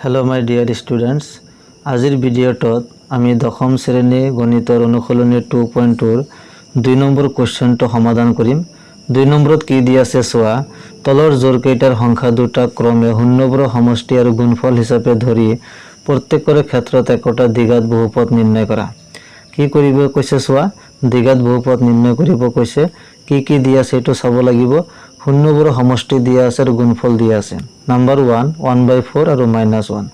Hello my dear students, আজিৰ ভিডিঅ'টোত আমি দশম শ্ৰেণী গণিতৰ অনুশীলনী 2.2 2 নম্বৰ কোৱেশ্চনটো সমাধান কৰিম। 2 নম্বৰত কি দিয়া আছে চোৱা, তলৰ জোৰকেইটাৰ সংখ্যা দুটা ক্ৰমে শূন্যবোৰৰ সমষ্টি আৰু গুণফল হিচাপে ধৰি প্ৰত্যেকৰে ক্ষেত্ৰত একোটা দ্বিঘাত বহুপদ নিৰ্ণয় কৰা। কি কৰিব কৈছে চোৱা, দ্বিঘাত বহুপদ নিৰ্ণয় কৰিব কৈছে। কি দিয়া আছে এইটো চাব লাগিব। শূন্যবোৰৰ সমষ্টি দিয়া আছে আৰু গুণফল দিয়া আছে। নাম্বাৰ 1 1/4 আৰু -1।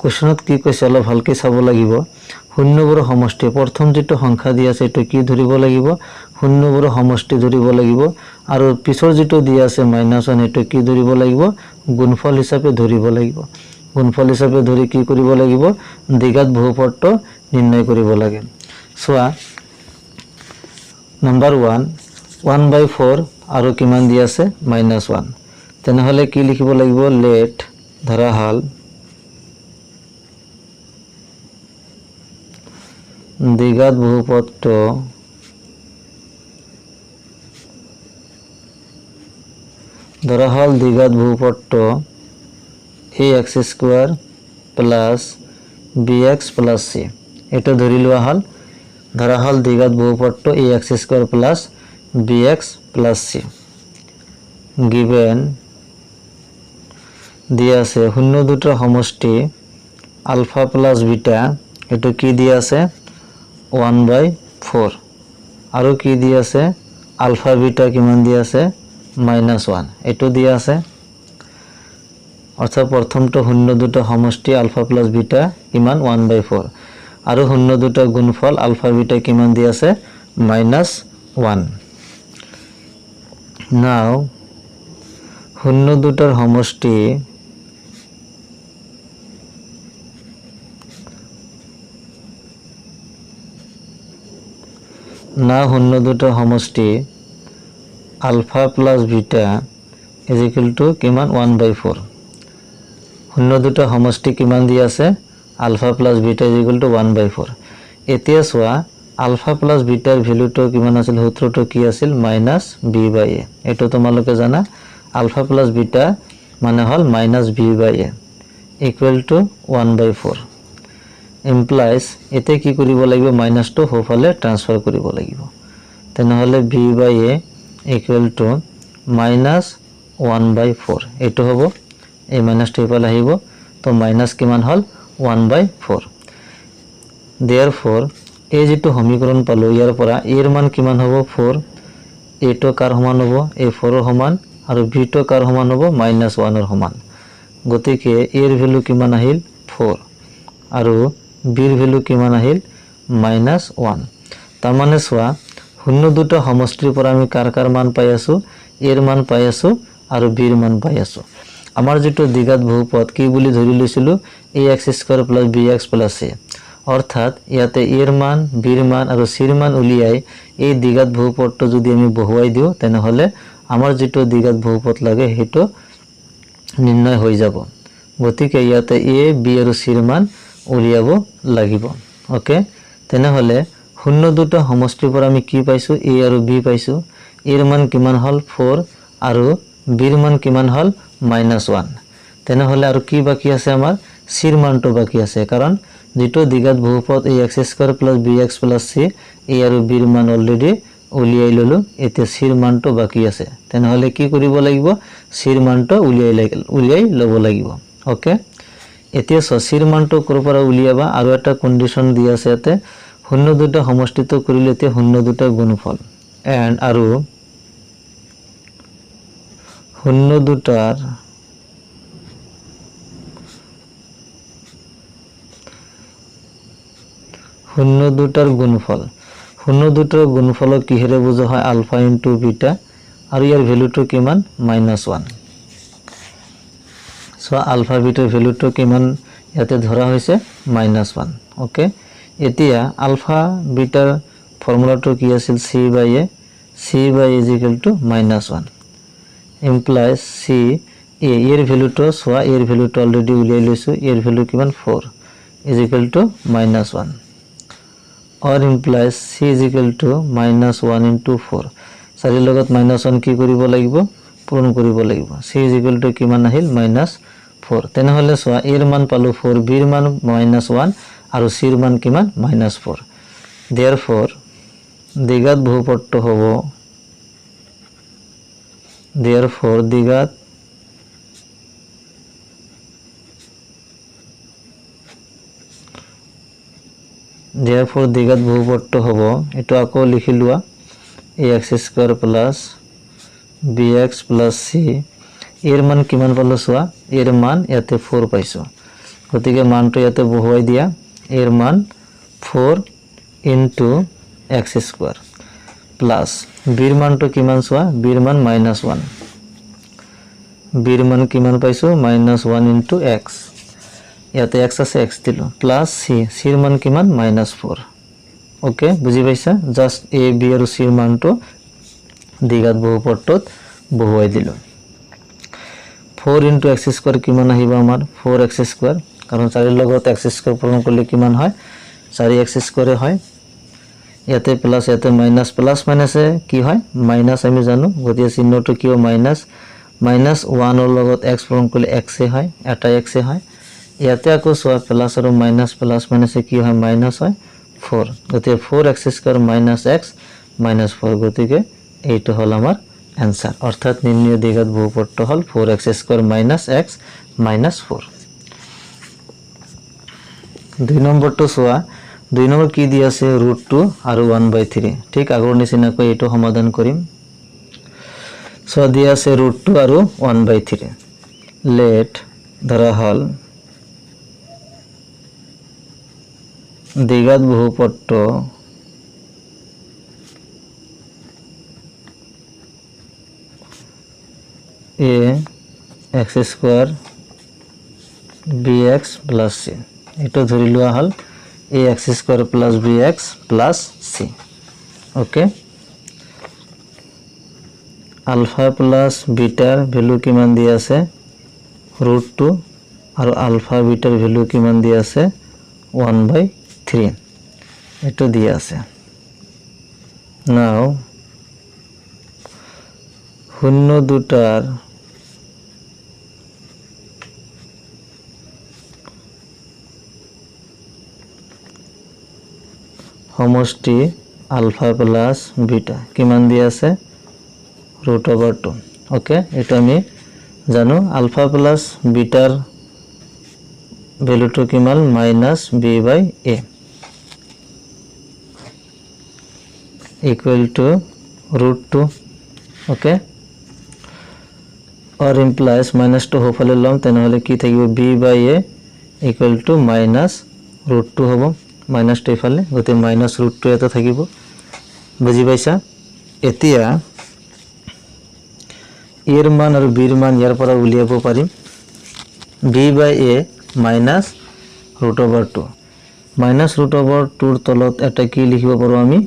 কোৱেশ্চনত কি কৈছে অলপ ভালকৈ চাব লাগিব। শূন্যবোৰৰ সমষ্টি প্ৰথম যেটো সংখ্যা দিয়া আছে এইটো কি ধৰিব লাগিব, শূন্যবোৰৰ সমষ্টি ধৰিব লাগিব, আৰু পিছৰ যেটো দিয়া আছে -1 এইটো কি ধৰিব লাগিব, গুণফল হিচাপে ধৰিব লাগিব। গুণফল হিচাপে ধৰি কি কৰিব লাগিব, দ্বিঘাত বহুপদটো নিৰ্ণয় কৰিব লাগে। চোৱা নাম্বাৰ 1 1/4 আৰু কিমান দিয়া আছে -1। তেনেহলে কি লিখিব লাগিব, লেট ধৰাহাল দ্বিঘাত বহুপদটো দ্বিঘাত বহুপদটো ax² + bx + c এটা ধৰি লোৱা হল। ধৰাহাল দ্বিঘাত বহুপদটো ax² + bx + c given দিয়া আছে শূন্য দুটাৰ সমষ্টি আলফা প্লাস বিটা, এটো কি দিয়া আছে 1/4, আৰু কি দিয়া আছে আলফা বিটা কিমান দিয়া আছে -1 এটো দিয়া আছে। অৰ্থাৎ প্ৰথমটো শূন্য দুটা সমষ্টি আলফা প্লাস বিটা কিমান 1/4, আৰু শূন্য দুটা গুণফল আলফা বিটা কিমান দিয়া আছে -1। নাও শূন্য দুটাৰ সমষ্টি শূন্য দুটাৰ সমষ্টি আলফা প্লাস বিটা = কিমান 1/4। শূন্য দুটাৰ সমষ্টি কিমান দিয়া আছে আলফা প্লাস বিটা = 1/4। এতিয়া চোৱা আলফা প্লাস বিটাৰ ভ্যালুটো কিমান আছিল, সূত্ৰটো কি আছিল -b/a। এটো তোমালোকে জানা, আলফা প্লাস বিটা মানে হল -b/a = 1/4 implies এতে কি কৰিব লাগিব, মাইনাসটো সোঁফালে ট্ৰান্সফাৰ কৰিব লাগিব। তেনেহলে b/a = -1/4 এটো হ'ব, এই মাইনাসটো ইফালে আহিব, তো মাইনাস কিমান হল 1/4। therefore এই যেটো সমীকৰণ পালো ইয়াৰ পৰা এৰ মান কিমান হ'ব 4, এটো কাৰ সমান হ'ব a 4 ৰ সমান, আৰু b টো কাৰ সমান হ'ব -1 ৰ সমান। গতিকে এৰ ভ্যালু কিমান আহিল 4 আৰু b ৰ ভ্যালু কিমান আহিল -1। তাৰ মানে চোৱা শূন্য দুটা সমষ্টিৰ পৰা আমি কাৰ মান পাই আছো, এৰ মান পাই আছো আৰু b ৰ মান পাই আছো। আমাৰ যেটো দ্বিঘাত বহুপদ কি বুলি ধৰি লৈছিলো ax² + bx + c, অৰ্থাৎ ইয়াতে এৰ মান, b ৰ মান আৰু c ৰ মান উলিয়াই এই দ্বিঘাত বহুপদটো যদি আমি বহুৱাই দিও তেনেহলে আমাৰ যেটো দ্বিঘাত বহুপদ লাগে হেটো নিৰ্ণয় হৈ যাব। গতিকে ইয়াতে a, b আৰু c ৰ মান উলিয়াব লাগিব। ওকে, তেনেহলে শূন্য দুটা সমষ্টিৰ পৰা আমি কি পাইছো, a আৰু b পাইছো। এৰ মান কিমান হল 4 আৰু b ৰ মান কিমান হল -1। তেনেহলে আৰু কি বাকি আছে, আমাৰ c ৰ মানটো বাকি আছে, কাৰণ যেটো দ্বিঘাত বহুপদ ax² + bx + c, a আৰু b ৰ মান অলৰেডি উলিয়াই ললো। এতিয়া c ৰ মানটো বাকি আছে, তেনেহলে কি কৰিব লাগিব, c ৰ মানটো উলিয়াই লব লাগিব। ওকে, এতিয়া c ৰ মানটো কৰ পৰা উলিয়াবা, আৰু এটা কন্ডিশন দি আছে ইয়াতে, শূন্য দুটা সমষ্টিটো কৰিলে এতিয়া শূন্য দুটা গুণফল এন্ড আৰু শূন্য দুটাৰ গুণফল। শূন্য দুটাৰ গুণফলক কিহেৰে বুজা হয়, আলফা * বিটা, আৰু ইয়াৰ ভ্যালুটো কিমান -1। সো আলফা বিটাৰ ভ্যালুটো কিমান ইয়াতে ধৰা হৈছে -1। ওকে, এতিয়া আলফা বিটাৰ ফৰ্মুলাটো কি আছিল c/a, c/a = -1 implies c a এর ভ্যালুটো সোয়া, এর ভ্যালুটো অলরেডি উলিয়াই লৈছো, এর ভ্যালু কিমান 4 = -1, or implies c = -1 * 4। 4 লগত -1 কি কৰিব লাগিব, পূৰণ কৰিব লাগিব। c = কিমান আহিল -4 4 তেনেহলে সোয়া এর মান পালো 4 বির মান -1 আর সির মান কিমান -4 therefore দ্বিঘাত বহুপদটো হবো therefore দ্বিঘাত বহুপদটো হবো এটো আকৌ লিখি লোৱা ax square plus bx plus c এর মান কিমান পালো সোয়া এর মান ইয়াতে 4 পাইছো গতিকে মানটো ইয়াতে বহুৱাই দিয়া এর মান 4 ইনটু x স্কয়ার প্লাস বির মানটো কিমান সোয়া বির মান -1 বির মান কিমান পাইছো -1 ইনটু x ইয়াতে x আছে x দিলো প্লাস c সির মান কিমান -4 ওকে বুঝি পাইছা জাস্ট a b আৰু c ৰ মানটো দ্বিঘাত বহুপদটোত বহুৱাই দিলো 4 ইনটু x স্কয়াৰ কিমান আহিব আমাৰ 4x স্কয়ার কারণ 4 এর লগত x স্কয়ার পূরণ করলে কিমান হয় 4x স্কয়ারে হয় ইয়াতে প্লাস ইয়াতে মাইনাস প্লাস মাইনাসে কি হয় মাইনাস আমি জানো গতিকে চিহ্নটো কিও মাইনাস -1 এর লগত x পূরণ করলে x এ হয় এটা x এ হয় ইয়াতে আকৌ সোয়া প্লাস আৰু মাইনাস প্লাস মাইনাসে কি হয় মাইনাস হয় 4 গতিকে 4x স্কয়ার -x -4 গতিকে এইটো হল আমাৰ आंसर अर्थात निम्न द्विघात बहुपदটো হল 4x স্কয়াৰ -x -4 দুই নম্বৰটো সোয়া দুই নম্বৰ কি দি আছে √2 আৰু 1/3 ঠিক আগৰ নিচিনাকৈ এটো সমাধান কৰিম সোয়া দি আছে √2 আৰু 1/3 লেট ধৰা হল দ্বিঘাত বহুপদটো a x square bx plus c এটো ধৰি লোৱা হল ax square plus bx plus c okay alpha plus বিটাৰ ভ্যালু কিমান দি আছে √2 আৰু আলফা বিটাৰ ভ্যালু কিমান দি আছে 1/3 এটো দি আছে নাও শূন্য দুটাৰ সমষ্টি আলফা প্লাস বিটা কিমান দি আছে √2 ওকে এটা আমি জানো আলফা প্লাস বিটাৰ ভ্যালুটো কিমান -b/a equal to √2 okay or implies -2 হোফালে লম তেনেহলে কি থাকিব b/a equal to -√2 হ'ব -2 ইফালে গতে -√2 এটা থাকিব বুজি পাইছা এতিয়া এর মান আৰু বিৰ মান ইয়াৰ পৰা উলিয়াব পাৰিম b/a -√2 -√2 তলত এটা কি লিখিব পাৰো আমি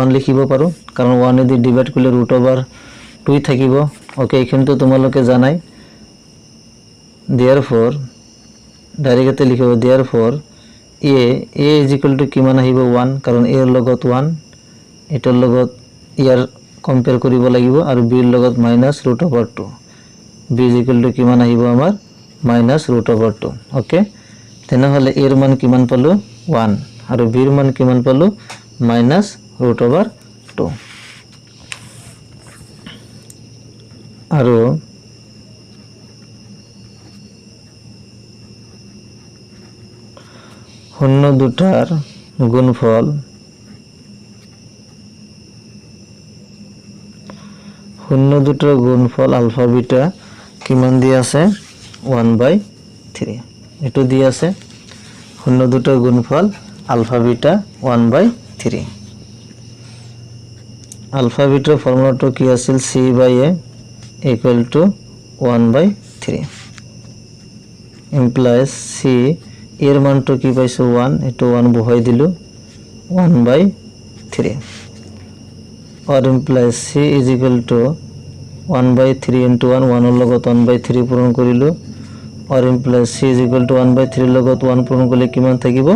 1 লিখিব পাৰো কাৰণ 1 এদি ডিভাইড কৰিলে √2 থাকিব ওকে এখানটো তোমালোকে জানাই therefore ডাইৰেক্টলি লিখিব therefore a is equal to কিমান আহিব 1 কাৰণ a এৰ লগত 1 এটাৰ লগত ইয়াৰ কম্পেয়াৰ কৰিব লাগিব আৰু b এৰ লগত -√2 b is equal to কিমান আহিব আমাৰ -√2 ওকে তেনেহলে এৰ মান কিমান পালো 1 আৰু b এৰ মান কিমান পালো -√2 আৰু শূন্য দুটাৰ গুণফল আলফা বিটা কিমান দি আছে 1/3 এটো দি আছে শূন্য দুটাৰ গুণফল আলফা বিটা 1/3 আলফা বিটাৰ ফৰ্মুলাটো কি আছিল c/a equal to 1/3 implies c এর মানটো কি পাইছো 1 এটো 1 বহাই দিলো 1/3 or implies c is equal to 1/3 into 1 1 এর লগত 1/3 পূরণ করিলো or implies c is equal to 1/3 এর লগত 1 পূরণ করলে কিমান থাকিব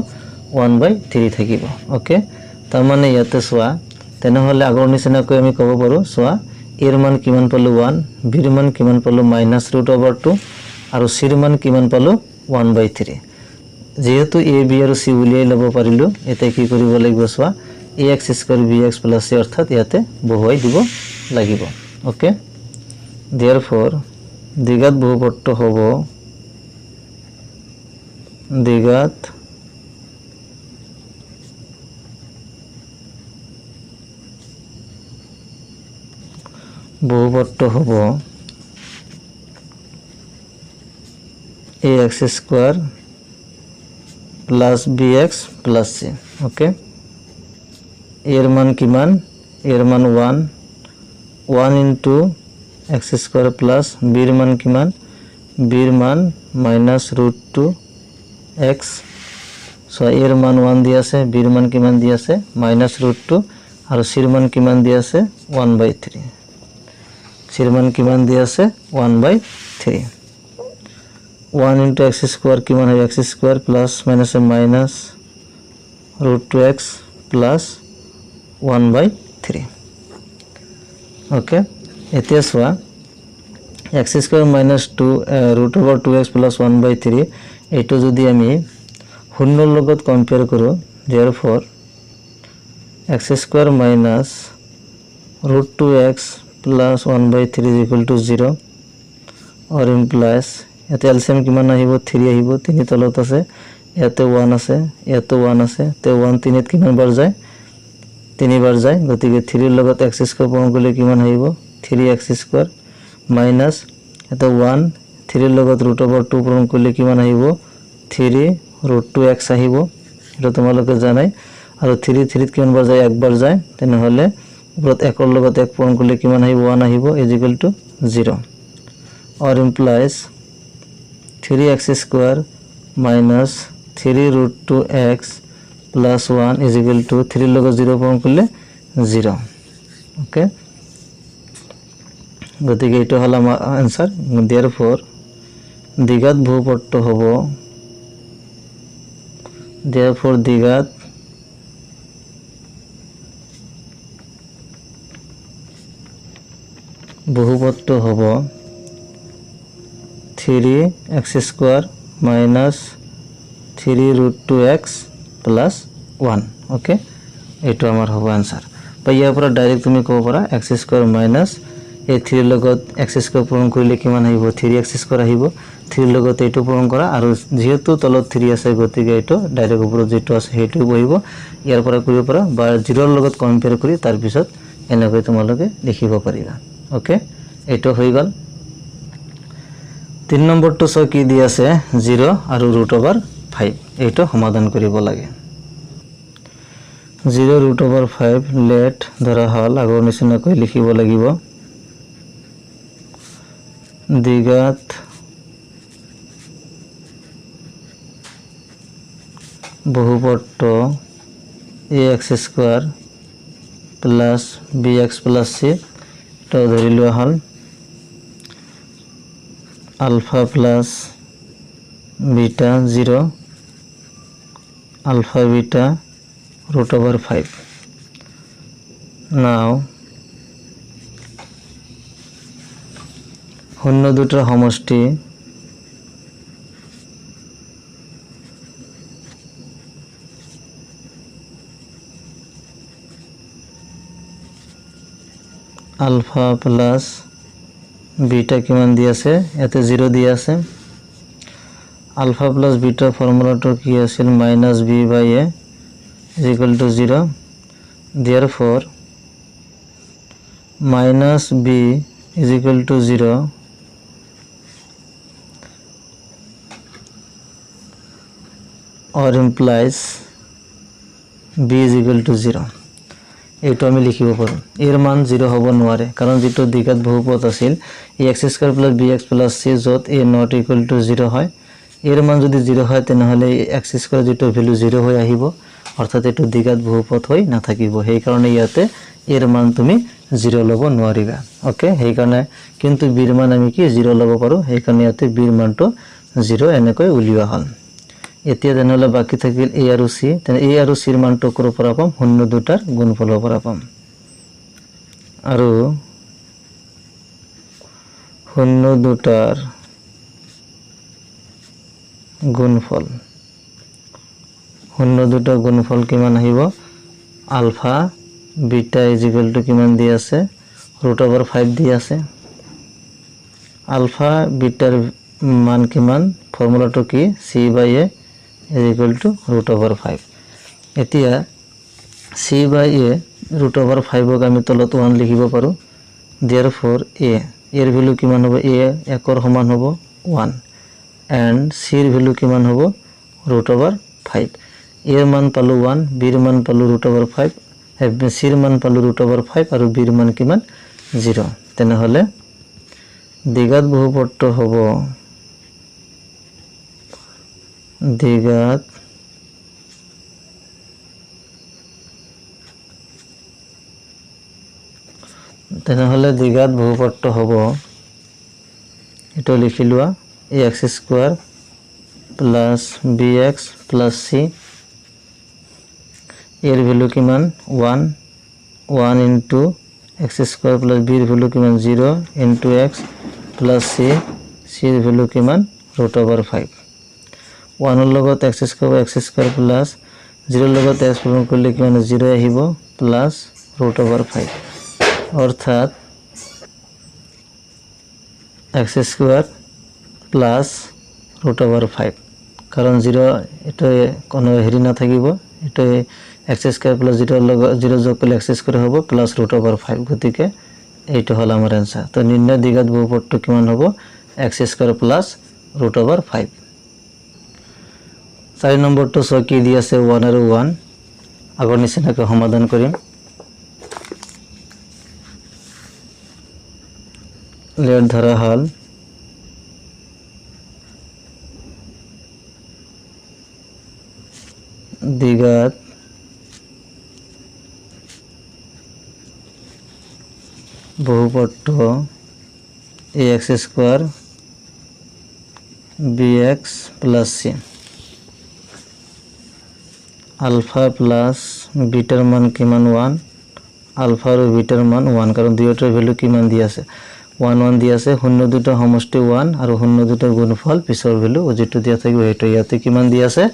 1/3 থাকিব ওকে তার মানে ইয়াতে সোয়া তেনেহলে আগৰ নিচিনাকৈ আমি ক'ব পাৰো সোয়া এৰ মান কিমান পালো 1 বিৰ মান কিমান পালো -√2 আৰু চিৰ মান কিমান পালো 1/3 যেহেতু a b আৰু c উলিয়াই ল'ব পাৰিলো এতিয়া কি কৰিব লাগিব চোৱা ax square bx plus c অৰ্থাৎ ইয়াতে বহুৱাই দিব লাগিব ওকে therefore দ্বিঘাত বহুপদটো হ'ব দ্বিঘাত বহুপদটো হ'ব ax square plus bx plus c okay এর মান কিমান এর মান 1 into x square plus b এর মান কিমান b এর মান -√2 x সো এর মান 1 দি আছে b এর মান কিমান দি আছে -√2 আর c এর মান কিমান দি আছে 1/3 c এর মান কিমান দি আছে 1/3 1 into x square কিমান হয় x square plus minus minus √2x plus 1/3 okay এতিয়া সোয়া x square minus 2 √2x plus 1/3 এটো যদি আমি শূন্যৰ লগত কম্পেয়াৰ কৰো therefore x square minus √2x plus 1/3 is equal to 0 or implies এতে এলসিএম কিমান আহিব 3 আহিব 3 তলত আছে এতে 1 আছে এতে 1 আছে তে 1 3 কিমান বার যায় 3 বার যায় গতিকে 3 এর লগত x স্কয়ার পূরণ করলে কিমান আহিব 3x স্কয়ার মাইনাস এতে 1 3 এর লগত √2 পূরণ করলে কিমান আহিব 3√2x আহিব এটা তোমালোকে জানাই আৰু 3 3 কিমান বাৰ যায় একবাৰ যায় তেনে হলে উপৰত 1 এর লগত 1 পূরণ করলে কিমান আহিব 1 আহিব = 0 or implies 3x square minus 3√2x plus 1 is equal to 3 logo 0 পূরণ করলে 0 ওকে গতিকে এটা হলো আমার आंसर therefore দ্বিঘাত বহুপদটো হ'ব therefore দ্বিঘাত বহুপদটো হ'ব 3x square minus 3√2x plus 1 okay এটো আমার হবে आंसर বা ইয়াৰ পৰা ডাইৰেক্ট তুমি ক'ব পাৰা x square minus এই 3 লগত x square পূৰণ কৰিলে কিমান আহিব 3x square আহিব 3 লগত এটো পূৰণ কৰা আৰু যেহেতু তলত 3 আছে গতিকে এটো ডাইৰেক্ট ওপৰত যেটো আছে হেটো বহিব ইয়াৰ পৰা কৰিব পাৰা বা 0 ৰ লগত কম্পেয়াৰ কৰি তাৰ পিছত এনেকৈ তোমালোকে লিখিব পাৰিবা ওকে এটো হৈ গল 3 নম্বৰটো সো কি দি আছে 0 আৰু √5 এইটো সমাধান কৰিব লাগে 0 √5 লেট ধৰা হল আগৰ নিচিনাকৈ লিখিব লাগিব দ্বিঘাত বহুপদটো ax square plus bx plus c তো ধৰি লোৱা হল alpha plus beta 0 alpha beta √5 now শূন্য দুটাৰ সমষ্টি alpha plus बीटा किमान दिया আছে এতে 0 দিয়া আছে আলফা প্লাস বিটা ফর্মুলাটো কি আছিল -b/a = 0 therefore -b = 0 or implies b = 0 এইটো আমি লিখিব পাৰো এৰ মান 0 হ'ব নোৱাৰে কাৰণ যেটো দ্বিঘাত বহুপদ আছিল ax square plus bx plus c যত a not equal to 0 হয় এর মান যদি 0 হয় তেনে হলে x স্কয়ার যেটো ভ্যালু 0 হৈ আহিব অৰ্থাৎ এটো দ্বিঘাত বহুপদ হৈ না থাকিব সেই কাৰণে ইয়াতে এৰ মান তুমি 0 লব নোৱাৰিবা ওকে সেই কাৰণে কিন্তু b এৰ মান আমি কি 0 লব পাৰো সেই কাৰণে ইয়াতে b এৰ মানটো 0 এনেকৈ উলিওৱা হল এতিয়া তেনেহলে বাকি থাকিল a আৰু c তেনে a আৰু c এৰ মানটো কৰ পৰা পাম শূন্য দুটাৰ গুণফলৰ পৰা পাম আৰু শূন্য দুটাৰ গুণফল শূন্য দুটা গুণফল কিমান আহিব alpha beta is equal to কিমান দি আছে √5 দি আছে আলফা বিটাৰ মান কিমান ফৰ্মুলাটো কি c/a ইজ ইকুয়াল টু √5 এতিয়া c/a √5 ক আমি তলত 1 লিখিব পাৰো therefore a এৰ ভ্যালু কিমান হ'ব a 1 ৰ সমান হ'ব 1 and c এর ভ্যালু কিমান হ'ব √5 এর মান পালো 1 b এর মান পালো √5 c এর মান পালো √5 আৰু b এর মান কিমান 0 তেনে হলে দ্বিঘাত বহুপদটো হ'ব দ্বিঘাত তেনে হলে দ্বিঘাত বহুপদটো হ'ব এটো লিখি লোৱা ax² plus bx plus c এর ভ্যালু কিমান 1 into x² plus b এর ভ্যালু কিমান 0 into x plus c এর ভ্যালু কিমান √5 1 এর লগত x² plus 0 এর লগত x পূরণ করলে কিমান 0 আহিব plus √5 অর্থাৎ x² plus √5 কারণ 0 এটা কোনো হেরি না থাকিব এটা x² plus 0 যোগ করলে x² হবে plus √5 গতিকে এইটো হল আমাৰ आंसर তো নিম্ন দ্বিঘাত বহুপদটো কিমান হ'ব x² plus √5 4 নম্বৰটো সো কি দি আছে 1 আৰু 1 আগৰ নিচিনাকৈ সমাধান কৰিম লেট ধৰা হল দ্বিঘাত বহুপদটো ax² bx plus c alpha plus বিটাৰ মান কিমান 1 আলফা আৰু বিটাৰ মান 1 কাৰণ দুয়োটাৰ ভ্যালু কিমান দি আছে 1 দি আছে শূন্য দুটা সমষ্টি 1 আৰু শূন্য দুটা গুণফল পিছৰ ভ্যালু যেটো দিয়া থাকিব হেটো ইয়াতে কিমান দি আছে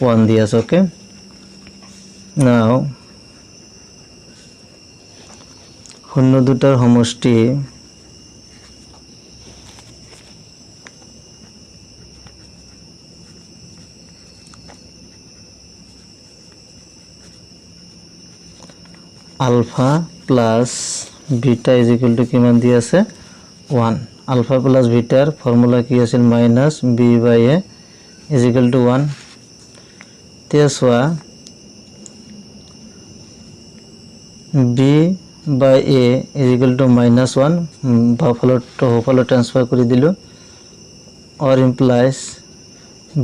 1 দি আছে ওকে নাও শূন্য দুটাৰ সমষ্টি alpha plus beta is equal to কিমান দি আছে 1 আলফা প্লাস বিটাৰ ফৰ্মুলা কি আছিল minus b/a is equal two 1 তেছৱা b/a is equal two -1 Buffalo transfer কৰি দিলো or implies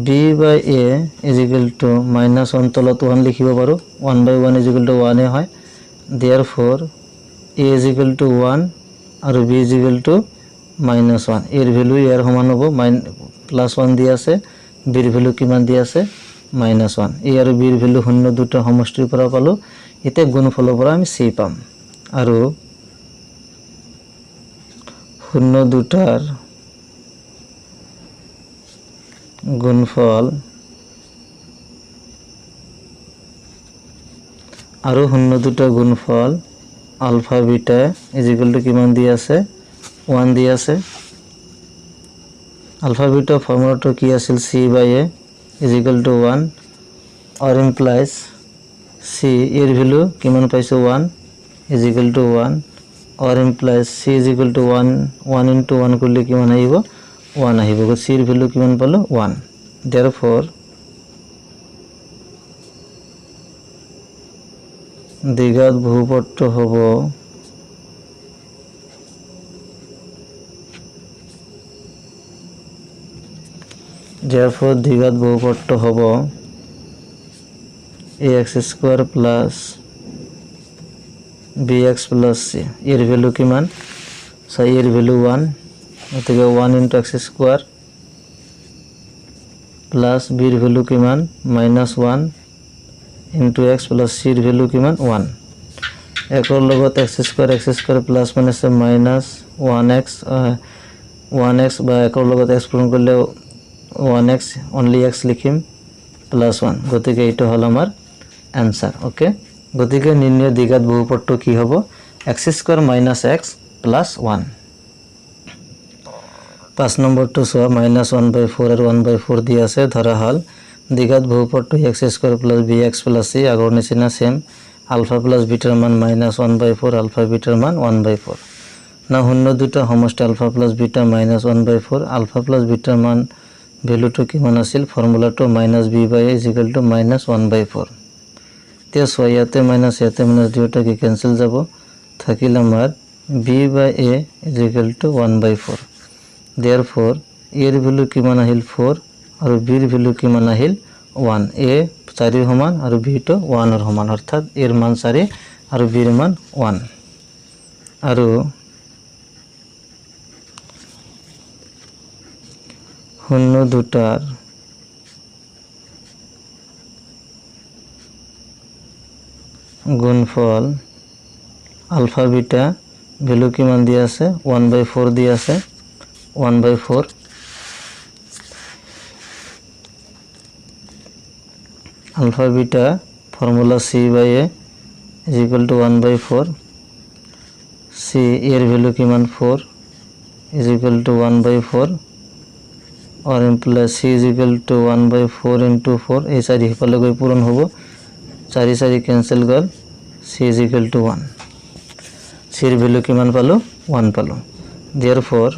b/a is equal two -1 তলত 1 লিখিব পাৰো 1/1 ইজ ইকুয়াল টু 1 হয় therefore a is equal to 1 আৰু b is equal to -1 এৰ ভ্যালু ইয়াৰ সমান হ'ব +1 দি আছে b এৰ ভ্যালু কিমান দি আছে -1 a আৰু b এৰ ভ্যালু শূন্য দুটা সমষ্টিৰ পৰা পালো এতে গুণফলৰ পৰা আমি c পাম আৰু শূন্য দুটাৰ গুণফল আৰু শূন্য দুটা গুণফল alpha beta is equal to কিমান দি আছে 1 দি আছে আলফা বিটা ফর্মুলাটো কি আছিল c/a is equal two 1 or implies c এর ভ্যালু কিমান পাইছো 1 is equal two 1 or implies c is equal two 1 into 1 করলে কিমান আহিব 1 আহিব c এর ভ্যালু কিমান পালো 1 therefore দ্বিঘাত বহুপদটো হ'ব দ্বিঘাত বহুপদটো হ'ব ax² plus bx plus c এর ভ্যালু কিমান সো এর ভ্যালু 1 অতএব 1 into x² plus b এর ভ্যালু কিমান -1 into x plus c এর ভ্যালু কিমান 1 একর লগত x² প্লাস মানে আছে -1x 1x বা একর লগত x পূরণ করলে 1x অনলি x লিখিম প্লাস 1 গতিকে এইটো হল আমাৰ आंसर ओके গতিকে নির্ণয় দ্বিঘাত বহুপদটো কি হ'ব x square minus x plus 1 5 নম্বৰটো সোয়া -1/4 আৰু 1/4 দি আছে ধৰা হল দ্বিঘাত বহুপদটো x square plus bx plus c আগৰ নিচিনা সেম আলফা প্লাস বিটাৰ মান -1/4 আলফা বিটাৰ মান 1/4 না শূন্য দুটা সমষ্টি alpha plus beta -1/4 alpha plus বিটাৰ মান ভ্যালুটো কিমান আছিল ফৰ্মুলাটো -b/a = -1/4 তে ইয়াতে মাইনাস দুটা কি ক্যান্সেল যাব থাকিল আমাৰ b/a = 1/4 therefore a এৰ ভ্যালু কিমান আহিল 4 আৰু b এৰ ভ্যালু কিমান আহিল 1 a 4 এৰ সমান আৰু b টো 1 এৰ সমান অৰ্থাৎ a এৰ মান 4 আৰু b এৰ মান 1 আৰু শূন্য দুটাৰ গুণফল আলফা বিটা ভ্যালু কিমান দি আছে 1/4 দি আছে 1/4 alpha beta formula c/a = 1/4 c এর ভ্যালু কিমান 4 = 1/4 or imply c = 1/4 * 4 এই চাৰি হিফালে গৈ পূৰণ হ'ব 4 ক্যান্সেল গল c = 1 c এর ভ্যালু কিমান পালো 1 পালো therefore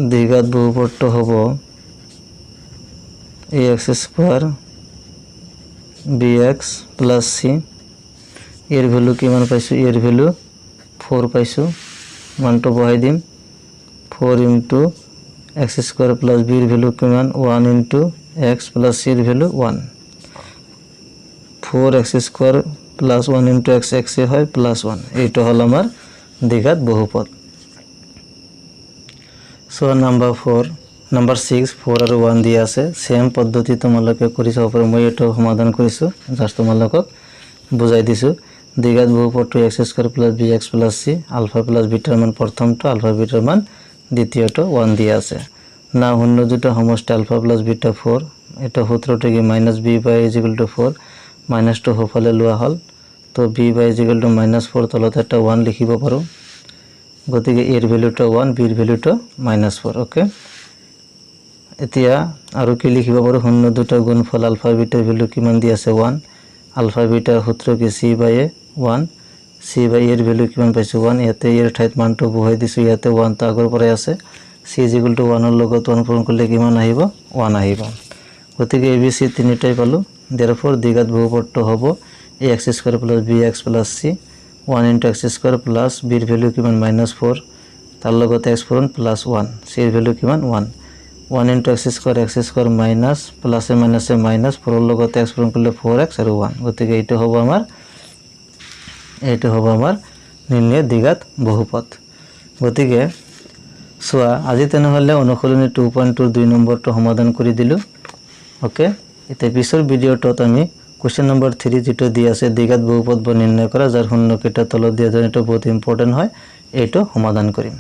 দ্বিঘাত বহুপদটো হ'ব ax² bx + c এর ভ্যালু কিমান পাইছো এর ভ্যালু 4 পাইছো মানটো বহাই দিম 4 * x² + b এর ভ্যালু কিমান 1 * x + c এর ভ্যালু 1 4x² + 1 * x x এ হয় +1 এইটো হল আমাৰ দ্বিঘাত বহুপদ সো নাম্বাৰ 6 4 আৰু 1 দিয়া আছে সেম পদ্ধতি তোমালোকে কৰি চাব পাৰো মই এটো সমাধান কৰিছো জাস্ট তোমালোকক বুজাই দিছো দ্বিঘাত বহুপদটো x² + bx + c alpha plus বিটাৰ মান প্ৰথমটো আলফা বিটাৰ মান দ্বিতীয়টো 1 দিয়া আছে না শূন্য দুটা সমষ্টি আলফা প্লাস বিটা 4 এটা সূত্ৰটো কি -b/a = 4 মাইনাসটো হফালে লোৱা হল তো b/a = -4 তলত এটা 1 লিখিব পাৰো গতিকে এৰ ভ্যালুটা 1 b এৰ ভ্যালুটা -4 ওকে এতিয়া আৰু কি লিখিব পাৰো শূন্য দুটা গুণফল আলফা বিটাৰ ভ্যালু কিমান দি আছে 1 আলফা বিটাৰ সূত্ৰ কি c/a 1 c/a এর ভ্যালু কিমান পাইছো 1 ইয়াতে এর ঠাইত মানটো বহাই দিছো ইয়াতে 1 টা আগৰ পৰাই আছে c = 1 এৰ লগত 1 পূৰণ কৰিলে কিমান আহিব 1 আহিব গতিকে abc তিনিটাই পালো therefore দ্বিঘাত বহুপদটো হ'ব ax² + bx + c 1 * x² plus b এর ভ্যালু কিমান -4 তার লগত x পূরণ প্লাস 1 c এর ভ্যালু কিমান 1 1 * x² মাইনাস প্লাসে মাইনাসে মাইনাস 4 এর লগত x পূরণ করলে 4x আর 1 গতিকে এইটো হ'ব আমাৰ নির্ণয় দ্বিঘাত বহুপদ গতিকে সোয়া আজি তেনেহলে অনুশীলনী 2.2 2 নম্বৰটো সমাধান কৰি দিলো ওকে এতিয়া পিছৰ ভিডিওটোত আমি কোশ্চেন নম্বৰ 3 যেটো দি আছে দ্বিঘাত বহুপদ নিৰ্ণয় কৰা যাৰ শূন্য কেইটা তলত দিয়া যায় এটা বহুত ইম্পৰ্টেন্ট হয় এইটো সমাধান কৰিম